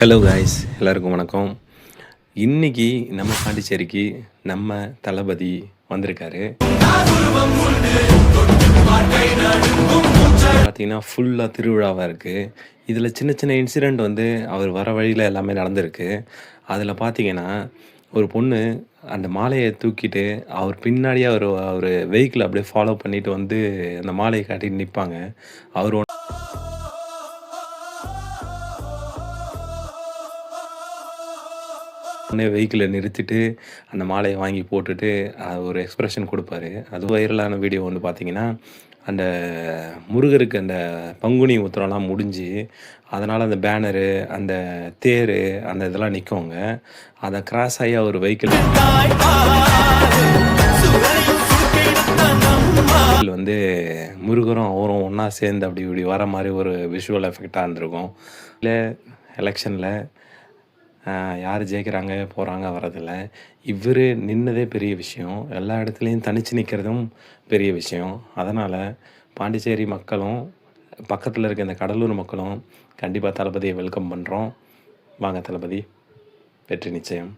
Hello guys எல்லாருக்கும் வணக்கம். இன்னைக்கு நம்ம பாண்டிச்சேரிக்கு நம்ம தளபதி வந்திருக்காரு. பார்த்தீங்கன்னா ஃபுல்லாக திருவிழாவாக இருக்குது. இதில் சின்ன சின்ன இன்சிடெண்ட் வந்து அவர் வர வழியில் எல்லாமே நடந்திருக்கு. அதில் பார்த்தீங்கன்னா ஒரு பொண்ணு அந்த மாலையை தூக்கிட்டு அவர் பின்னாடியே அவர் அவர் வெஹிக்கிள் அப்படியே ஃபாலோ பண்ணிட்டு வந்து அந்த மாலையை காட்டிட்டு நிற்பாங்க. அவர் உடனே வெஹிக்கிள நிறுத்திட்டு, அந்த மாலைய வாங்கி போட்டுட்டு, ஒரு எக்ஸ்பிரஷன் குடுப்பாரு. அது வைரலான வீடியோ வந்து பார்த்தீங்கன்னா, அந்த முருகருக்கு அந்த பங்குனி உத்திரம்லாம் முடிஞ்சு, அதனால அந்த பேனரு, அந்த தேரு, அந்த இதெல்லாம் நிக்குங்க. அத கிராஸ் ஆயி அவரு வெஹிக்கிள் வந்து முருகரும் அவரும் ஒண்ணா சேர்ந்து அப்படி இப்படி வர மாரி ஒரு விஷுவல் எஃபெக்ட்டா இருந்திருக்கும். இல்ல எலக்ஷன்ல யார் ஜெயிக்கிறாங்க, போறாங்க, வர்றதில்ல. இவரு நின்னதே பெரிய விஷயம். எல்லா இடத்துலயும் தனிச்சு நிக்கிறதும் பெரிய விஷயம். அதனால பாண்டிச்சேரி மக்களும், பக்கத்துல இருக்க இந்த கடலூர் மக்களும் கண்டிப்பா தளபதிய வெல்கம் பண்றோம். வாங்க தளபதி, வெற்றி நிச்சயம்.